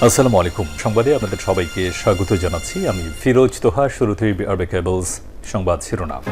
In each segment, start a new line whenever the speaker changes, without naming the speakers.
আসসালামু আলাইকুম। সংবাদে আপনাদের সবাইকে স্বাগত জানাচ্ছি। আমি ফিরোজ তোহা। শুরুতেই আরবে কেবলস সংবাদ শিরোনাম।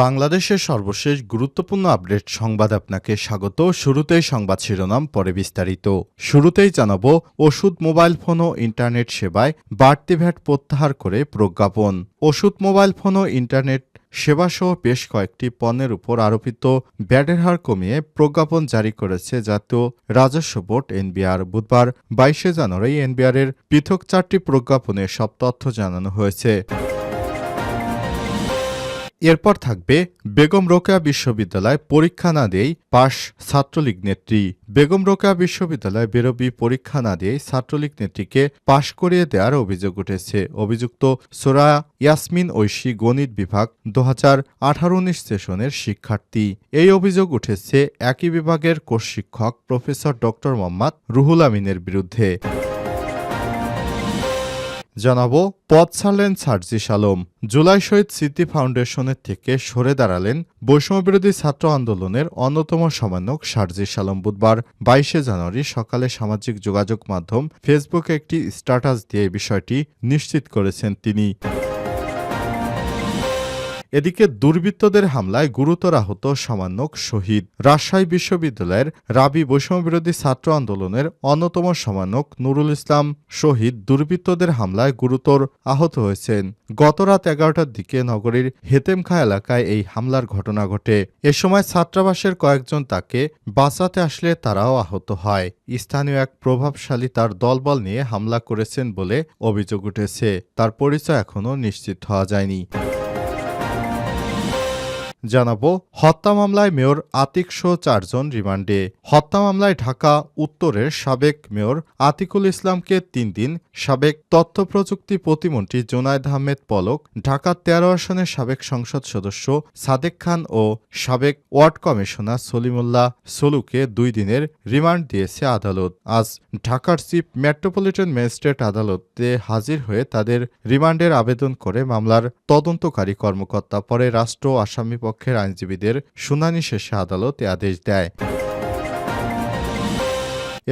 বাংলাদেশের সর্বশেষ গুরুত্বপূর্ণ আপডেট সংবাদ আপনাকে স্বাগত। শুরুতেই সংবাদ শিরোনাম, পরে বিস্তারিত। শুরুতেই জানাব, ওষুধ, মোবাইল ফোন ও ইন্টারনেট সেবায় বাড়তি ভ্যাট প্রত্যাহার করে প্রজ্ঞাপন। ওষুধ, মোবাইল ফোন ও ইন্টারনেট সেবাসহ বেশ কয়েকটি পণ্যের উপর আরোপিত ভ্যাটের হার কমিয়ে প্রজ্ঞাপন জারি করেছে জাতীয় রাজস্ব বোর্ড এনবিআর। বুধবার 22 জানুয়ারি এনবিআরের পৃথক 4টি প্রজ্ঞাপনে সব তথ্য জানানো হয়েছে। এরপর থাকবে, বেগম রোকেয়া বিশ্ববিদ্যালয় পরীক্ষা না দিয়েই পাশ ছাত্রলীগ নেত্রী। বেগম রোকেয়া বিশ্ববিদ্যালয় বেরোবি পরীক্ষা না দিয়েই ছাত্রলীগ নেত্রীকে পাশ করিয়ে দেওয়ার অভিযোগ উঠেছে। অভিযুক্ত সোরায়া ইয়াসমিন ঐশী গণিত বিভাগ 2018-19 সেশনের শিক্ষার্থী। এই অভিযোগ উঠেছে একই বিভাগের কোর্স শিক্ষক প্রফেসর ডক্টর মোহাম্মদ রুহুল আমিনের বিরুদ্ধে। জানাবো, পদ ছাড়লেন সার্জিস আলম। জুলাই শহীদ স্মৃতি ফাউন্ডেশনের থেকে সরে দাঁড়ালেন বৈষম্যবিরোধী ছাত্র আন্দোলনের অন্যতম সমন্বয়ক সার্জিস আলম। বুধবার 22 জানুয়ারি সকালে সামাজিক যোগাযোগ মাধ্যম ফেসবুকে একটি স্ট্যাটাস দিয়ে এই বিষয়টি নিশ্চিত করেছেন তিনি। এদিকে দুর্বৃত্তদের হামলায় গুরুতর আহত সমন্বয়ক শহীদ। রাজশাহী বিশ্ববিদ্যালয়ের রাবি বৈষম্যবিরোধী ছাত্র আন্দোলনের অন্যতম সমন্বয়ক নুরুল ইসলাম শহীদ দুর্বৃত্তদের হামলায় গুরুতর আহত হয়েছেন। গত রাত 11টার দিকে নগরীর হেতেমখা এলাকায় এই হামলার ঘটনা ঘটে। এ সময় ছাত্রাবাসের কয়েকজন তাকে বাঁচাতে আসলে তারাও আহত হয়। স্থানীয় এক প্রভাবশালী তার দলবল নিয়ে হামলা করেছেন বলে অভিযোগ উঠেছে। তার পরিচয় এখনও নিশ্চিত হওয়া যায়নি। জানাবো, হত্যা মামলায় মেয়র আতিক সহ 4 জন রিমান্ডে। হত্যা মামলায় ঢাকা উত্তরের সাবেক মেয়র আতিকুল ইসলামকে 3 দিন, সাবেক তথ্য প্রযুক্তি প্রতিমন্ত্রী জোনায়েদ আহমেদ পলক, ঢাকা 13 আসনের সাবেক সংসদ সদস্য সাদেক খান ও সাবেক ওয়ার্ড কমিশনার সলিমুল্লাহ সলুকে 2 দিনের রিমান্ড দিয়েছে আদালত। আজ ঢাকার চিফ মেট্রোপলিটন ম্যাজিস্ট্রেট আদালতে হাজির হয়ে তাদের রিমান্ডের আবেদন করে মামলার তদন্তকারী কর্মকর্তা। পরে রাষ্ট্র আসামি পক্ষের আইনজীবীদের শুনানি শেষে আদালত এ আদেশ দেয়।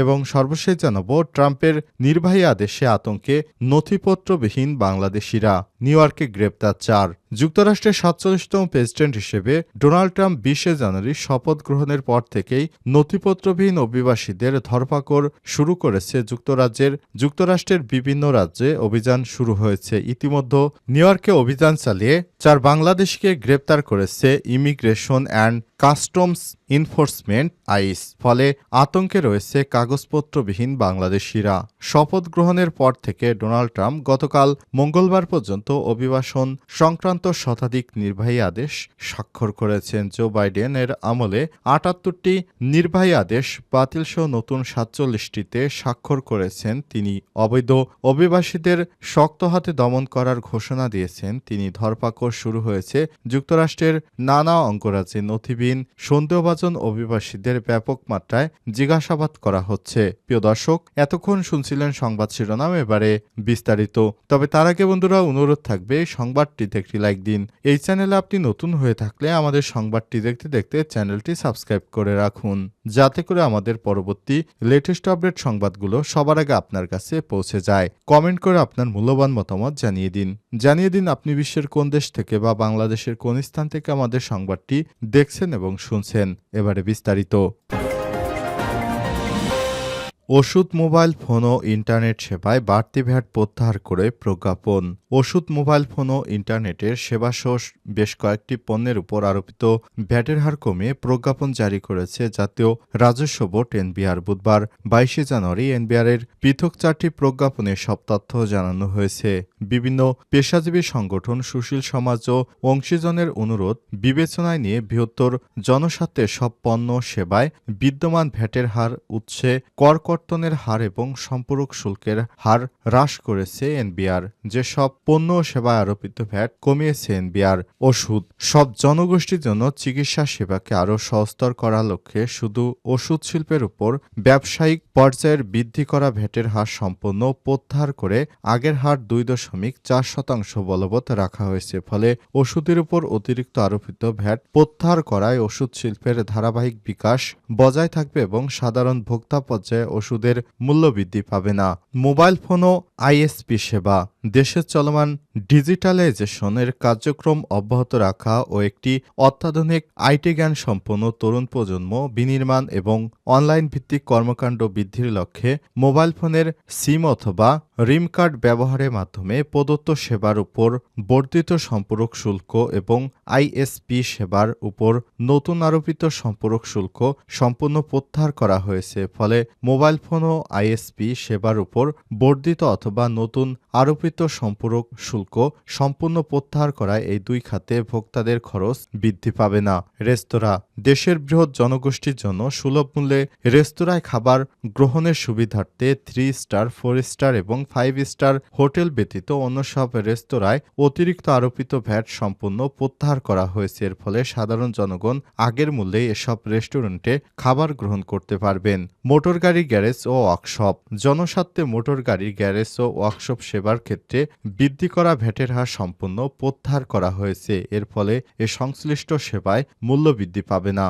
এবং সর্বশেষ জানাবো, ট্রাম্পের নির্বাহী আদেশে আতঙ্কে নথিপত্রবিহীন বাংলাদেশিরা। নিউ ইয়র্কে গ্রেপ্তার 4। যুক্তরাষ্ট্রের 47তম প্রেসিডেন্ট হিসেবে ডোনাল্ড ট্রাম্প 20 জানুয়ারি শপথ গ্রহণের পর থেকেই নথিপত্রবিহীন অভিবাসীদের ধরপাকড় শুরু করেছে যুক্তরাষ্ট্রের বিভিন্ন রাজ্যে অভিযান শুরু হয়েছে। ইতিমধ্যে নিউ ইয়র্কে অভিযান চালিয়ে 4 বাংলাদেশিকে গ্রেপ্তার করেছে immigration and customs enforcement ICE. ফলে আতঙ্কে রয়েছে কাগজপত্রবিহীন বাংলাদেশিরা। শপথ গ্রহণের পর থেকে ডোনাল্ড ট্রাম্প গতকাল মঙ্গলবার পর্যন্ত অভিবাসন সংক্রান্ত শতাধিক নির্বাহী আদেশ স্বাক্ষর করেছেন। জো বাইডেনের আমলে 78টি নির্বাহী আদেশ বাতিলসহ নতুন 47টিতে স্বাক্ষর করেছেন তিনি। অবৈধ অভিবাসীদের শক্ত হাতে দমন করার ঘোষণা দিয়েছেন তিনি। ধরপাকড় শুরু হয়েছে যুক্তরাষ্ট্রের নানা অঙ্গরাজ্যে। নথিবিহীন সন্দেহভাজন অভিবাসীদের ব্যাপক মাত্রায় জিজ্ঞাসাবাদ করা হচ্ছে। প্রিয় দর্শক, এতক্ষণ শুনছিলেন সংবাদ শিরোনাম, এবারে বিস্তারিত। তবে তার আগে বন্ধুরা, অনুরোধ থাকবে সংবাদটিতে একটি লাইক দিন। এই চ্যানেলে আপনি নতুন হয়ে থাকলে আমাদের সংবাদটি দেখতে দেখতে চ্যানেলটি সাবস্ক্রাইব করে রাখুন, যাতে করে আমাদের পরবর্তী লেটেস্ট আপডেট সংবাদগুলো সবার আগে আপনার কাছে পৌঁছে যায়। কমেন্ট করে আপনার মূল্যবান মতামত জানিয়ে দিন আপনি বিশ্বের কোন দেশ থেকে বা বাংলাদেশের কোন স্থান থেকে আমাদের সংবাদটি দেখছেন এবং শুনছেন। এবারে বিস্তারিত। ওষুধ, মোবাইল ফোন ও ইন্টারনেট সেবায় বাড়তি ভ্যাট প্রত্যাহার করে প্রজ্ঞাপন। ওষুধ, মোবাইল ফোন ও ইন্টারনেটের সেবাসহ বেশ কয়েকটি পণ্যের উপর আরোপিত ভ্যাটের হার কমিয়ে প্রজ্ঞাপন জারি করেছে জাতীয় রাজস্ব বোর্ড এনবিআর। বুধবার 22 জানুয়ারি এনবিআরের পৃথক 4টি প্রজ্ঞাপনে সব তথ্য জানানো হয়েছে। বিভিন্ন পেশাজীবী সংগঠন, সুশীল সমাজ ও অংশীজনের অনুরোধ বিবেচনায় নিয়ে বৃহত্তর জনস্বার্থে সব পণ্য সেবায় বিদ্যমান ভ্যাটের হার, উৎসে করকর্তনের হার এবং সম্পূরক শুল্কের হার হ্রাস করেছে এনবিআর। যেসব পণ্য ও সেবায় আরোপিত ভ্যাট কমিয়েছে এনবিআর। ওষুধ, সব জনগোষ্ঠীর জন্য চিকিৎসা সেবাকে আরও সহজতর করার লক্ষ্যে শুধু ওষুধ শিল্পের উপর ব্যবসায়িক পর্যায়ের বৃদ্ধি করা ভ্যাটের হার সম্পূর্ণ প্রত্যাহার করে আগের হার 2.4% বলবৎ রাখা হয়েছে। ফলে ওষুধের উপর অতিরিক্ত আরোপিত ভ্যাট প্রত্যাহার করায় ওষুধ শিল্পের ধারাবাহিক বিকাশ বজায় থাকবে এবং সাধারণ ভোক্তা পর্যায়ে ওষুধের মূল্য বৃদ্ধি পাবে না। মোবাইল ফোন ও আইএসপি সেবা দেশের চলমান ডিজিটালাইজেশনের কার্যক্রম অব্যাহত রাখা ও একটি অত্যাধুনিক আইটি জ্ঞান সম্পন্ন তরুণ প্রজন্ম বিনির্মাণ এবং অনলাইন ভিত্তিক কর্মকাণ্ড বৃদ্ধির লক্ষ্যে মোবাইল ফোনের সিম অথবা রিম কার্ড ব্যবহারের মাধ্যমে প্রদত্ত সেবার উপর বর্ধিত সম্পূরক শুল্ক এবং আইএসপি সেবার উপর নতুন আরোপিত সম্পূরক শুল্ক সম্পূর্ণ প্রত্যাহার করা হয়েছে। ফলে মোবাইল ফোন ও আইএসপি সেবার উপর বর্ধিত অথবা নতুন আরোপিত সম্পূরক শুল্ক সম্পূর্ণ প্রত্যাহার করায় এই দুই খাতে ভোক্তাদের খরচ বৃদ্ধি পাবে না। রেস্তোরাঁ দেশের বৃহৎ জনগোষ্ঠীর জন্য সুলভ মূল্যে রেস্তোরাঁয় খাবার গ্রহণের সুবিধার্থে 3 স্টার 4 স্টার এবং 5 স্টার হোটেল ব্যতীত অন্য সব রেস্তোরাঁয় অতিরিক্ত আরোপিত ভ্যাট সম্পূর্ণ প্রত্যাহার করা হয়েছে। এর ফলে সাধারণ জনগণ আগের মূল্যে এসব রেস্টুরেন্টে খাবার গ্রহণ করতে পারবেন। মোটর গাড়ি গ্যারেজ ও ওয়ার্কশপ জনস্বার্থে মোটর গাড়ি গ্যারেজ ও ওয়ার্কশপ সেবার ক্ষেত্রে বৃদ্ধি করা ভ্যাটের হার সম্পূর্ণ প্রত্যাহার করা হয়েছে। এর ফলে এ সংশ্লিষ্ট সেবায় মূল্য বৃদ্ধি পাবে না।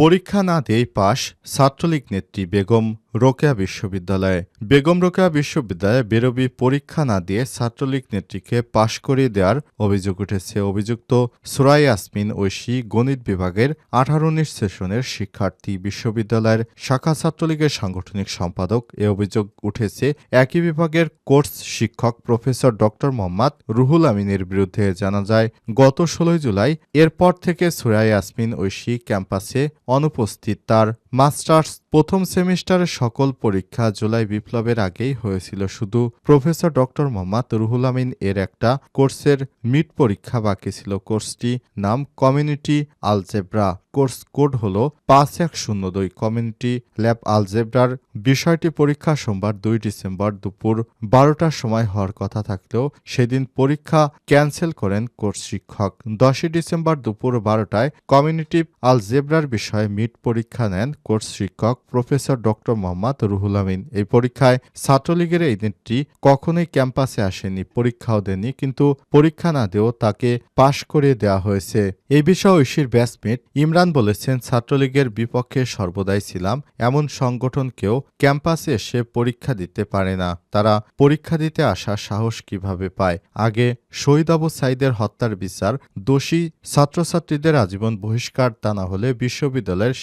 পরীক্ষা না দিয়েই পাস ছাত্রলীগ নেত্রী বেগম রোকেয়া বিশ্ববিদ্যালয়ে। বেগম রোকেয়া বিশ্ববিদ্যালয়ে বেরোবি পরীক্ষা না দিয়ে ছাত্রলীগ নেত্রীকে পাশ করিয়ে দেওয়ার অভিযোগ উঠেছে। অভিযুক্ত সুরাই ইয়াসমিন ঐশী গণিত বিভাগের 18-19 সেশনের শিক্ষার্থী। বিশ্ববিদ্যালয়ের শাখা ছাত্রলীগের সাংগঠনিক সম্পাদক। এ অভিযোগ উঠেছে একই বিভাগের কোর্স শিক্ষক প্রফেসর ডক্টর মোহাম্মদ রুহুল আমিনের বিরুদ্ধে। জানা যায় গত 16 জুলাই এরপর থেকে সুরাই ইয়াসমিন ঐশী ক্যাম্পাসে অনুপস্থিত। তার মাস্টার্স প্রথম সেমিস্টারের সকল পরীক্ষা জুলাই বিপ্লবের আগেই হয়েছিল। শুধু প্রফেসর ডক্টর মোহাম্মদ রুহুল আমিন এর একটা কোর্সের মিড পরীক্ষা বাকি ছিল। কোর্সটি নাম কমিউনিটি আলজেব্রা। কোর্স কোড হল 5102। কমিউনিটি ল্যাব আলজেব্রার বিষয়টি পরীক্ষা সোমবার 2 ডিসেম্বর দুপুর 12টার সময় হওয়ার কথা থাকলেও সেদিন পরীক্ষা ক্যান্সেল করেন কোর্স শিক্ষক। 10 ডিসেম্বর দুপুর 12টায় কমিউনিটি আলজেব্রার বিষয়ে মিড পরীক্ষা নেন কোর্স শিক্ষক প্রফেসর ডক্টর মোহাম্মদ রুহুল আমিন। এই পরীক্ষায় ছাত্রলীগের এই নেত্রী কখনোই ক্যাম্পাসে আসেনি, পরীক্ষাও দেননি, কিন্তু পরীক্ষা না দিয়েও তাকে পাশ করিয়ে দেওয়া হয়েছে। এই বিষয়ে ঐশীর ব্যাচমেট ইমরান বলেছেন, ছাত্রলীগের বিপক্ষে সর্বদাই ছিলাম। এমন সংগঠন কেউ ক্যাম্পাসে এসে পরীক্ষা দিতে পারে না। তারা পরীক্ষা দিতে আসার সাহস কিভাবে পায়? আগে শহীদ আবু সাঈদের হত্যার বিচার, দোষী ছাত্রছাত্রীদের আজীবন বহিষ্কার, তা না হলে বিশ্ববিদ্যালয়ের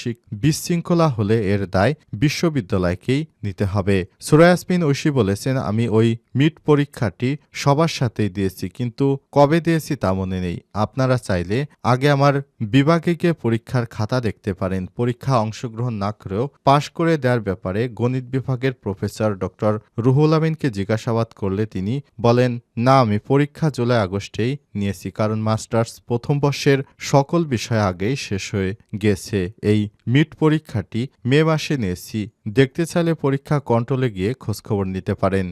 বিশৃঙ্খলা হলে এর দায় বিশ্ববিদ্যালয়কেই নিতে হবে। সুরাই ইয়াসমিন ঐশী বলেছেন, আমি ওই মিড পরীক্ষাটি সবার সাথেই দিয়েছি, কিন্তু কবে দিয়েছি তা মনে নেই। আপনারা চাইলে আগে আমার বিভাগে গিয়ে পরীক্ষার খাতা দেখতে পারেন। পরীক্ষা অংশগ্রহণ না করেও পাশ করে দেওয়ার ব্যাপারে গণিত বিভাগের প্রফেসর ডক্টর রুহুল আমিনকে জিজ্ঞাসাবাদ করলে তিনি বলেন, না, আমি পরীক্ষা জুলাই আগস্টেই নিয়েছি, কারণ মাস্টার্স প্রথম বর্ষের সকল বিষয় আগেই শেষ হয়ে গেছে। এই মিড পরীক্ষাটি মে মাসে নিয়েছি। দেখতে চাইলে পরীক্ষা কন্ট্রোলে গিয়ে খোঁজখবর নিতে পারেন।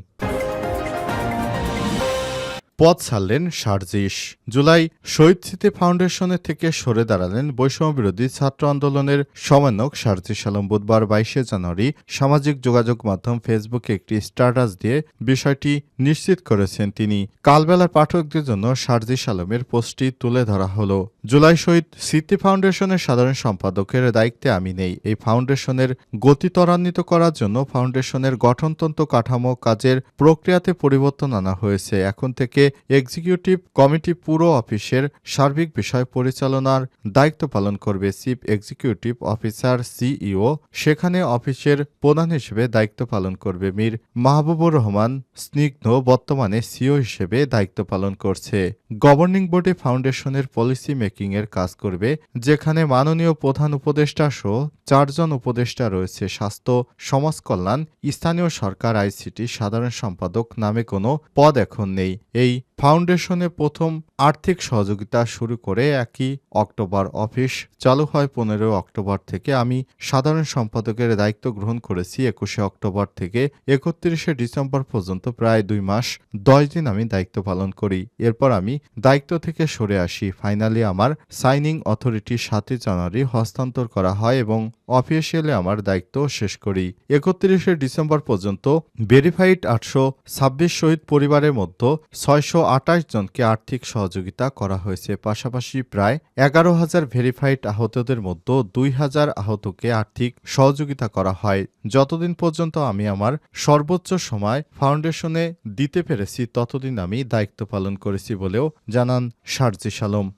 পদ ছাড়লেন সার্জিস। জুলাই শহীদ স্মৃতি ফাউন্ডেশনের থেকে সরে দাঁড়ালেন বৈষম্যবিরোধী ছাত্র আন্দোলনের সমন্বয়ক সার্জিস আলম। বুধবার 22 জানুয়ারি সামাজিক যোগাযোগ মাধ্যম ফেসবুকে একটি স্ট্যাটাস দিয়ে বিষয়টি নিশ্চিত করেছেন তিনি। কালবেলার পাঠকদের জন্য সার্জিস আলমের পোস্টটি তুলে ধরা হলো। জুলাই শহীদ স্মৃতি ফাউন্ডেশনের সাধারণ সম্পাদকের দায়িত্বে আমি নেই। এই ফাউন্ডেশনের গতি ত্বরান্বিত করার জন্য ফাউন্ডেশনের গঠনতন্ত্র কাঠামো কাজের প্রক্রিয়াতে পরিবর্তন আনা হয়েছে। এখন থেকে এক্সিকিউটিভ কমিটি পুরো অফিসের সার্বিক বিষয় পরিচালনার দায়িত্ব পালন করবে। চিফ এক্সিকিউটিভ অফিসার সিইও সেখানে অফিসের প্রধান হিসেবে দায়িত্ব পালন করবে। মীর মাহবুবুর রহমান স্নিগ্ধ বর্তমানে সিও হিসেবে দায়িত্ব পালন করছে। গভর্নিং বোর্ডে ফাউন্ডেশনের পলিসি মেকিং এর কাজ করবে, যেখানে মাননীয় প্রধান উপদেষ্টা সহ 4 জন উপদেষ্টা রয়েছে। স্বাস্থ্য, সমাজ কল্যাণ, স্থানীয় সরকার, আইসিটি সাধারণ সম্পাদক নামে কোনো পদ এখন নেই। এই ফাউন্ডেশনে প্রথম আর্থিক সহযোগিতা শুরু করে 1 অক্টোবর অফিস চালু হয়। 15 অক্টোবর থেকে আমি সাধারণ সম্পাদকের দায়িত্ব গ্রহণ করেছি। 21 অক্টোবর থেকে 31 ডিসেম্বর পর্যন্ত প্রায় 2 মাস 10 দিন আমি দায়িত্ব পালন করি। এরপর আমি দায়িত্ব থেকে সরে আসি। ফাইনালি আমার সাইনিং অথরিটি 7 জানুয়ারি হস্তান্তর করা হয় এবং অফিসিয়ালি আমার দায়িত্ব শেষ করি। 31 ডিসেম্বর পর্যন্ত ভেরিফাইড 826 শহীদ পরিবারের মধ্যে 628 জনকে আর্থিক সহযোগিতা করা হয়েছে। পাশাপাশি প্রায় 11,000 ভেরিফাইড আহতদের মধ্যে 2,000 আহতকে আর্থিক সহযোগিতা করা হয়। যতদিন পর্যন্ত আমি আমার সর্বোচ্চ সময় ফাউন্ডেশনে দিতে পেরেছি ততদিন আমি দায়িত্ব পালন করেছি বলেও জানান শারজিস আলম।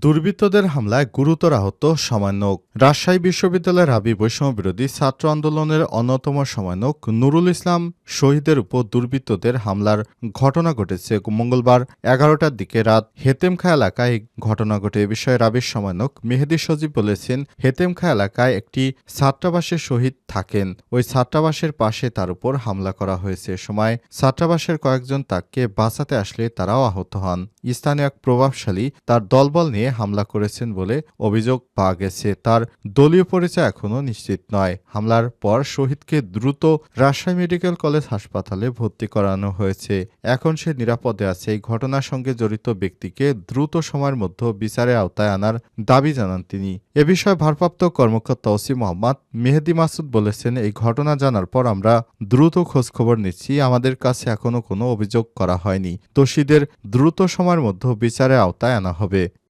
দুর্বৃত্তদের হামলায় গুরুতর আহত সমন্বয়ক। রাজশাহী বিশ্ববিদ্যালয়ের রাবি বৈষম্য বিরোধী ছাত্র আন্দোলনের অন্যতম সমন্বয়ক নুরুল ইসলাম শহীদের উপর দুর্বৃত্তদের হামলার ঘটনা ঘটেছে। মঙ্গলবার 11টার দিকে রাত হেতেমখা এলাকায় ঘটনা ঘটে। এ বিষয়ে রাবির সমন্বয়ক মেহেদী সজীব বলেছেন, হেতেমখা এলাকায় একটি ছাত্রাবাসে শহীদ থাকেন। ওই ছাত্রাবাসের পাশে তার উপর হামলা করা হয়েছে। সময় ছাত্রাবাসের কয়েকজন তাকে বাঁচাতে আসলে তারাও আহত হন। স্থানীয় এক প্রভাবশালী তার দলবল নিয়ে হামলা করেছেন বলে অভিযোগ পাওয়া গেছে। তার দলীয় পরিচয় এখনও নিশ্চিত নয়। হামলার পর শহীদকে দ্রুত রাজশাহী মেডিকেল কলেজ হাসপাতালে ভর্তি করানো হয়েছে। এখন সে নিরাপদে আছে। এই ঘটনার সঙ্গে জড়িত ব্যক্তিকে দ্রুত সময়ের মধ্যে বিচারের আওতায় আনার দাবি জানান তিনি। এ বিষয়ে ভারপ্রাপ্ত কর্মকর্তা ওসি মোহাম্মদ মেহেদী মাসুদ বলেছেন, এই ঘটনা জানার পর আমরা দ্রুত খোঁজখবর নিচ্ছি। আমাদের কাছে এখনো কোনো অভিযোগ করা হয়নি। দোষীদের দ্রুত সময়ের মধ্যে বিচারের আওতায় আনা হবে।